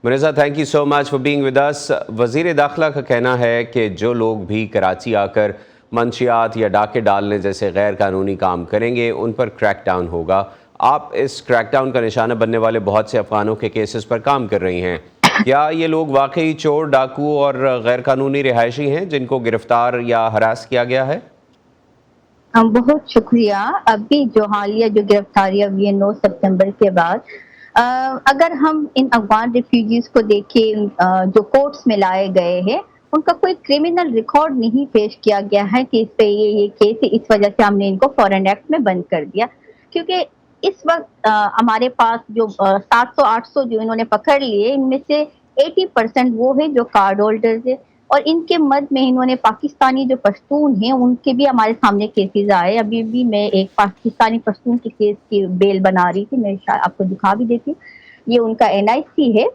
Muneeza thank you so much for being with us. وزیر داخلہ کا کہنا ہے کہ جو لوگ بھی کراچی آ کر منشیات یا ڈاکے ڈالنے جیسے غیر قانونی کام کریں گے ان پر کریک ڈاؤن ہوگا۔ آپ اس کریک ڈاؤن کا نشانہ بننے والے بہت سے افغانوں کے کیسز پر کام کر رہی ہیں۔ کیا یہ لوگ واقعی چور، ڈاکو اور غیر قانونی رہائشی ہیں جن کو گرفتار یا ہراس کیا گیا ہے؟ بہت شکریہ۔ ابھی جو حالیہ گرفتاریاں ہوئی ہیں 9 ستمبر کے بعد، اگر ہم ان افغان ریفیوجیز کو دیکھیں جو کورٹس میں لائے گئے ہیں، ان کا کوئی کرمنل ریکارڈ نہیں پیش کیا گیا ہے کہ اس پہ یہ کیس ہے، اس وجہ سے ہم نے ان کو فورن ایکٹ میں بند کر دیا۔ کیونکہ اس وقت ہمارے پاس جو 700-800 جو انہوں نے پکڑ لیے، ان میں سے 80% وہ ہیں جو کارڈ ہولڈرز ہیں، اور ان کے مد میں انہوں نے پاکستانی جو پشتون ہیں ان کے بھی ہمارے سامنے کیسز آئے۔ ابھی بھی میں ایک پاکستانی پشتون کے کیس کی بیل بنا رہی تھی، میں آپ کو دکھا بھی دیتی ہوں، یہ ان کا NIC ہے۔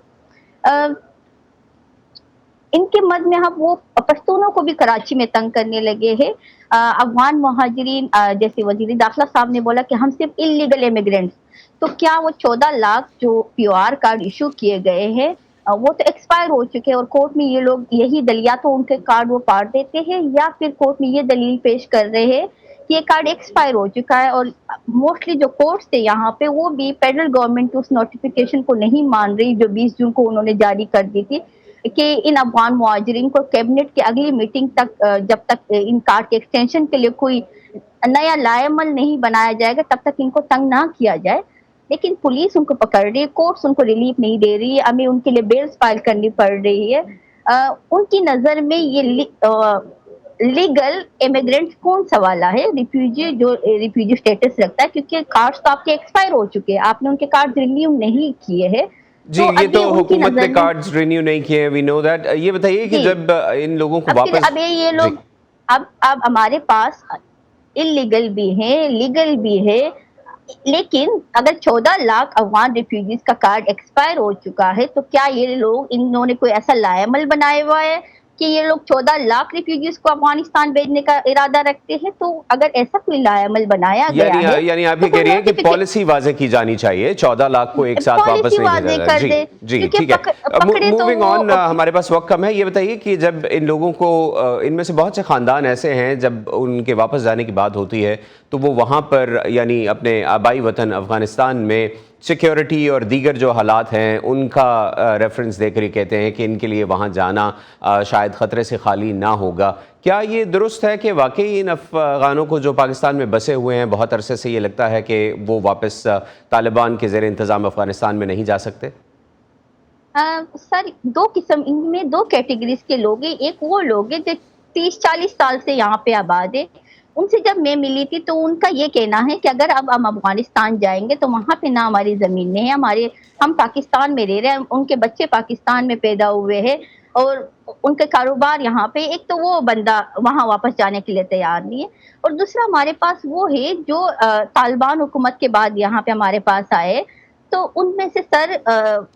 ان کے مد میں ہم وہ پشتونوں کو بھی کراچی میں تنگ کرنے لگے ہیں۔ افغان مہاجرین، جیسے وزیر داخلہ صاحب نے بولا کہ ہم صرف انلیگل امیگرینٹس، تو کیا وہ 14 لاکھ جو PR کارڈ ایشو کیے گئے ہیں وہ تو ایکسپائر ہو چکے ہیں، اور کورٹ میں یہ لوگ یہی دلیل، یا تو ان کے کارڈ وہ پاٹ دیتے ہیں یا پھر کورٹ میں یہ دلیل پیش کر رہے ہیں کہ یہ کارڈ ایکسپائر ہو چکا ہے۔ اور موسٹلی جو کورٹس تھے یہاں پہ وہ بھی فیڈرل گورنمنٹ اس نوٹیفیکیشن کو نہیں مان رہی جو 20 جون کو انہوں نے جاری کر دی تھی کہ ان افغان مہاجرین کو کیبنٹ کی اگلی میٹنگ تک، جب تک ان کارڈ کے ایکسٹینشن کے لیے کوئی نیا لائحہ نہیں بنایا جائے گا تب تک ان کو تنگ نہ کیا جائے۔ لیکن پولیس ان کو پکڑ رہی ہے، کورٹس ان کو ریلیف نہیں دے رہی ہے، ہمیں ان کے لیے بیلز فائل کرنی پڑ رہی ہے۔ ان کی نظر میں یہ لیگل امیگرینٹ کون سا والا ہے، ریفیوجی جو ریفیوجی سٹیٹس رکھتا ہے، کیونکہ کارڈز تو آپ کے ایکسپائر ہو چکے ہیں، آپ نے ان کے کارڈ رینیو نہیں کیے ہیں۔ جی، یہ تو حکومت نے کارڈز رینیو نہیں کیے، وی نو دیٹ۔ یہ بتائیے کہ جب ان لوگوں کو واپس اب یہ لوگ اب ہمارے پاس انلیگل بھی ہیں، لیگل بھی ہے، لیکن اگر 14 لاکھ افغان ریفیوجیز کا کارڈ ایکسپائر ہو چکا ہے تو کیا یہ لوگ، انہوں نے کوئی ایسا لائحہ عمل بنایا ہوا ہے کہ یہ لوگ 14 لاکھ ریفیوجیز کو افغانستان بھیجنے کا ارادہ رکھتے ہیں؟ تو اگر ایسا کوئی لائحہ عمل بنایا گیا ہے، یعنی آپ یہ کہہ رہی ہیں کہ پالیسی واضح کی جانی چاہیے، 14 لاکھ کو ایک ساتھ واپس نہیں بھیجا جائے۔ جی ٹھیک ہے، موونگ آن، ہمارے پاس وقت کم ہے۔ یہ بتائیے کہ جب ان لوگوں کو، ان میں سے بہت سے خاندان ایسے ہیں جب ان کے واپس جانے کی بات ہوتی ہے تو وہ وہاں پر یعنی اپنے آبائی وطن افغانستان میں سیکیورٹی اور دیگر جو حالات ہیں ان کا ریفرنس دے کر ہی کہتے ہیں کہ ان کے لیے وہاں جانا شاید خطرے سے خالی نہ ہوگا۔ کیا یہ درست ہے کہ واقعی ان افغانوں کو جو پاکستان میں بسے ہوئے ہیں بہت عرصے سے یہ لگتا ہے کہ وہ واپس طالبان کے زیر انتظام افغانستان میں نہیں جا سکتے؟ سر، ان میں دو کیٹیگریز کے لوگ ہیں۔ ایک وہ لوگ ہیں جو 30-40 سال سے یہاں پہ آباد ہے۔ ان سے جب میں ملی تھی تو ان کا یہ کہنا ہے کہ اگر اب ہم افغانستان جائیں گے تو وہاں پہ نہ ہماری زمینیں ہیں، ہم پاکستان میں رہ رہے ہیں، ان کے بچے پاکستان میں پیدا ہوئے ہیں اور ان کے کاروبار یہاں پہ، ایک تو وہ بندہ وہاں واپس جانے کے لیے تیار نہیں ہے، اور دوسرا ہمارے پاس وہ ہے جو طالبان حکومت کے بعد یہاں پہ ہمارے پاس آئے۔ تو ان میں سے سر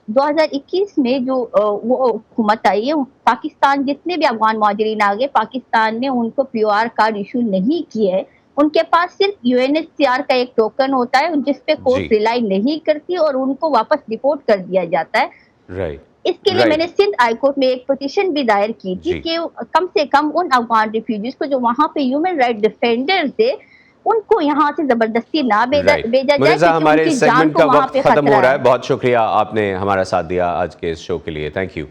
2021 میں جو وہ حکومت آئی ہے، پاکستان جتنے بھی افغان مہاجرین آگے پاکستان نے ان کو PR کارڈ ایشو نہیں کیے ہے۔ ان کے پاس صرف UNHCR کا ایک ٹوکن ہوتا ہے جس پہ کورٹ ریلائی نہیں کرتی اور ان کو واپس ڈپورٹ کر دیا جاتا ہے۔ اس کے لیے میں نے سندھ ہائی کورٹ میں ایک پٹیشن بھی دائر کی تھی کہ کم سے کم ان افغان ریفیوجیز کو جو وہاں پہ ہیومن رائٹ ڈیفینڈرز تھے ان کو یہاں سے زبردستی نہ بھیجا جائے، مرزا، ہمارے کیونکہ سیگمنٹ کا وقت ختم ہو رہا ہے۔ بہت شکریہ، آپ نے ہمارا ساتھ دیا آج کے اس شو کے لیے، تھینک یو۔